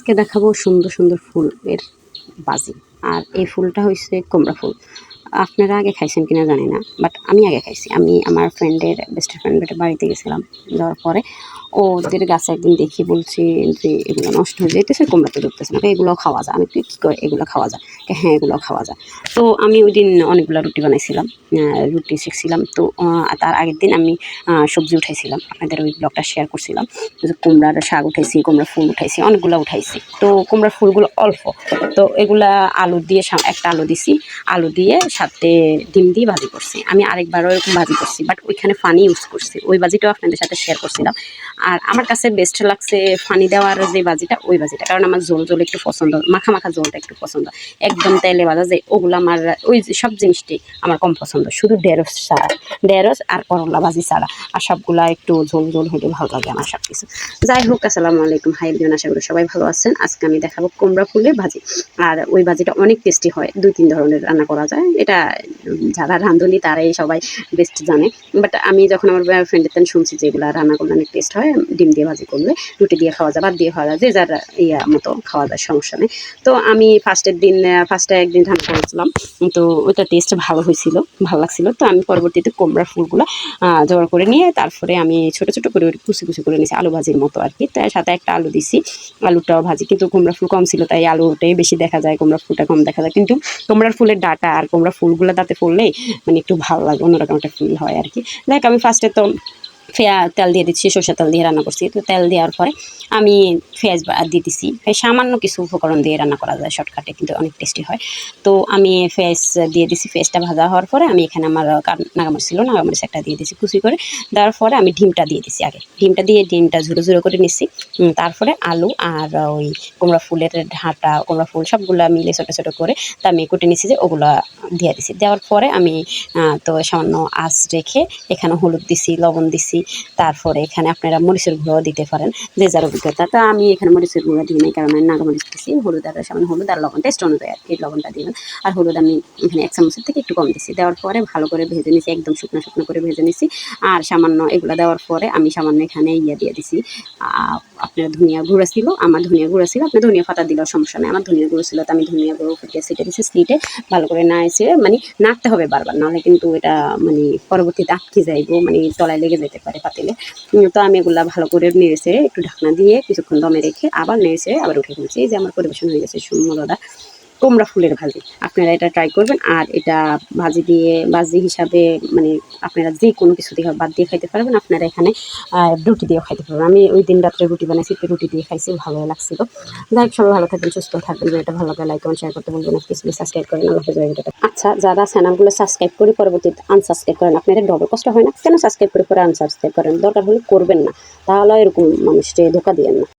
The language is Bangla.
আজকে দেখাবো সুন্দর সুন্দর ফুলের বাজি। আর এই ফুলটা হচ্ছে কুমড়া ফুল। আপনারা আগে খাইছেন কিনা জানি না, বাট আমি আগে খাইছি। আমি আমার বেস্ট ফ্রেন্ডের বাড়িতে গেছিলাম, যাওয়ার পরে ওদের গাছে একদিন দেখি, বলছি যে এগুলো নষ্ট হয়ে যেতেছে, কুমড়া তো ধরতেছে না, এগুলো খাওয়া যায়। আমি কী করে এগুলো খাওয়া যায়? হ্যাঁ, এগুলো খাওয়া যায়। তো আমি ওই দিন অনেকগুলো রুটি বানাইছিলাম, রুটি শিখছিলাম। তো তার আগের দিন আমি সবজি উঠাইছিলাম, আপনাদের ওই ব্লগটা শেয়ার করছিলাম যে কুমড়ার শাক উঠাইছি, কুমড়ার ফুল উঠাইছি, অনেকগুলো উঠাইছি। তো কুমড়ার ফুলগুলো অল্প, তো এগুলা আলু দিয়ে একটা আলু দিছি, আলু দিয়ে সাথে ডিম দিয়ে ভাজি করছি। আমি আরেকবারও এরকম ভাজি করছি, বাট ওইখানে ফানি ইউজ করছি। ওই ভাজিটাও আপনাদের সাথে শেয়ার করছিলাম। আর আমার কাছে বেস্ট লাগছে ফানি দেওয়ার যে ভাজিটা, ওই ভাজিটা, কারণ আমার ঝোল ঝোল একটু পছন্দ, মাখা মাখা ঝোলটা একটু পছন্দ। একদম তেলে ভাজা যে ওগুলো আমার, ওই সব জিনিসটাই আমার কম পছন্দ। শুধু ঢেঁড়স আর করলা ভাজি ছাড়া, আর সবগুলা একটু ঝোল ঝোল হইলে ভালো লাগে আমার সব কিছু। যাই হোক, আসসালামু আলাইকুম, হাই বোন, আশা করি সবাই ভালো আছেন। আজকে আমি দেখাবো কুমড়া ফুলের ভাজি। আর ওই ভাজিটা অনেক টেস্টি হয়, 2-3 ধরনের রান্না করা যায়। এটা যারা রাঁধুনি তারাই সবাই বেস্ট জানে। বাট আমি যখন আমার ফ্রেন্ডের তেন শুনছি যে এগুলো রান্না করলে অনেক টেস্ট হয়, ডিম দিয়ে ভাজি করলে, রুটি দিয়ে খাওয়া যায়, ভাত দিয়ে খাওয়া যায়, যে যার মতো খাওয়া যায়, সমস্যা নেই। তো আমি ফার্স্টে একদিন রান্না করেছিলাম, তো ওইটা টেস্ট ভালো হয়েছিল, ভালো লাগছিল। তো আমি পরবর্তীতে কুমড়ার ফুলগুলো জোগাড় করে নিয়ে তারপরে আমি ছোটো ছোটো করে কুচি কুচি করে নিয়েছি, আলু ভাজির মতো আর কি। তার সাথে একটা আলু দিছি, আলুটাও ভাজি, কিন্তু কুমড়া ফুল কম ছিল তাই আলুটাই বেশি দেখা যায়, কুমড়া ফুলটা কম দেখা যায়। কিন্তু কুমড়ার ফুলের ডাটা আর কুমড়া ফুলগুলো তাতে পড়লেই মানে একটু ভালো লাগে, অন্যরকম একটা ফিল হয় আর কি। দেখ, আমি ফার্স্টে তো তেল দিয়ে দিচ্ছি, সরষের তেল দিয়ে রান্না করছি। তো তেল দেওয়ার পরে আমি পেঁয়াজ দিয়ে দিছি। সামান্য কিছু উপকরণ দিয়ে রান্না করা যায় শর্টকাটে, কিন্তু অনেক টেস্টি হয়। তো আমি পেঁয়াজ দিয়ে দিছি, পেঁয়াজটা ভাজা হওয়ার পরে আমি এখানে আমার নাগামরিচ ছিল, নাগামরিচ একটা দিয়ে দিছি কুচি করে। দেওয়ার পরে আমি ডিমটা দিয়ে দিছি, আগে ডিমটা ঝুরো ঝুরো করে নিচ্ছি। তারপরে আলু আর ওই কুমড়া ফুলের ডাঁটা, কুমড়া ফুল সবগুলো মিলে ছোটো ছোটো করে তা আমি কুটে নিচ্ছি, যে ওগুলো দিয়ে দিছি। দেওয়ার পরে আমি তো সামান্য আঁচ রেখে এখানে হলুদ দিছি, লবণ দিছি। তারপরে এখানে আপনারা মরিচের গুঁড়োও দিতে পারেন, যে যার অভিজ্ঞতা। তা আমি এখানে মরিচের গুঁড়ো দিই নাই, কারণ আমি নাগামরিচ দিছি। সামান্য হলুদ আর লবণ, টেস্ট অনুযায়ী আর কি লবণটা দিবেন। আর হলুদ আমি এখানে 1 চামচের থেকে একটু কম দিছি। দেওয়ার পরে ভালো করে ভেজে নিছি, একদম শুকনো শুকনো করে ভেজে নিছি। আর সামান্য এগুলো দেওয়ার পরে আমি সামান্য এখানে দিয়ে দিছি, আপনার ধনিয়া গুঁড়া ছিল, আমার ধনিয়া গুঁড়া ছিল, আপনার ধনিয়া পাতা দিলেও সমস্যা নেই। আমার ধনিয়া গুঁড়ো ছিল, তো আমি ধনিয়া গুঁড়ো ফুটিয়ে ছিটে দিচ্ছি। সিটে ভালো করে নাড়ছে, মানে নাড়তে হবে বারবার, নাহলে কিন্তু এটা মানে পরবর্তীতে আটকে যাইব, মানে তলায় লেগে যেতে পারে পাতিলে। তো আমি এগুলা ভালো করে নেড়েছে একটু ঢাকনা দিয়ে কিছুক্ষণ দমে রেখে আবার নেড়েছে আবার উঠে ফেলছি। এই যে আমার পরিবেশন হয়ে গেছে সুন্দর কুমড়া ফুলের ভাজি। আপনারা এটা ট্রাই করবেন। আর এটা ভাজি হিসাবে, মানে আপনারা যে কোনো কিছু দিয়ে বাদ দিয়ে খাইতে পারবেন। আপনারা এখানে রুটি দিয়েও খাইতে পারবেন। আমি ওই দিন রাত্রে রুটি বানাইছি, তো রুটি দিয়ে খাইছি, ভালো লাগছিল। যাই হোক, সবাই ভালো থাকবেন, সুস্থ থাকবেন। এটা ভালো লাগে, লাইক কমেন্ট শেয়ার করতে বলবেন না, প্লিজ সাবস্ক্রাইব করেন। আল্লাহ হাফেজ। আচ্ছা, যারা চ্যানেলগুলো সাবস্ক্রাইব করে পরবর্তীতে আনসাবস্ক্রাইব করেন, আপনাদের ডবল কষ্ট হয় না? কেন সাবস্ক্রাইব করে পরে আনসাবস্ক্রাইব করেন? দরকার হলে করবেন না, তাহলে এরকম মানুষকে ধোকা দিয়েন না।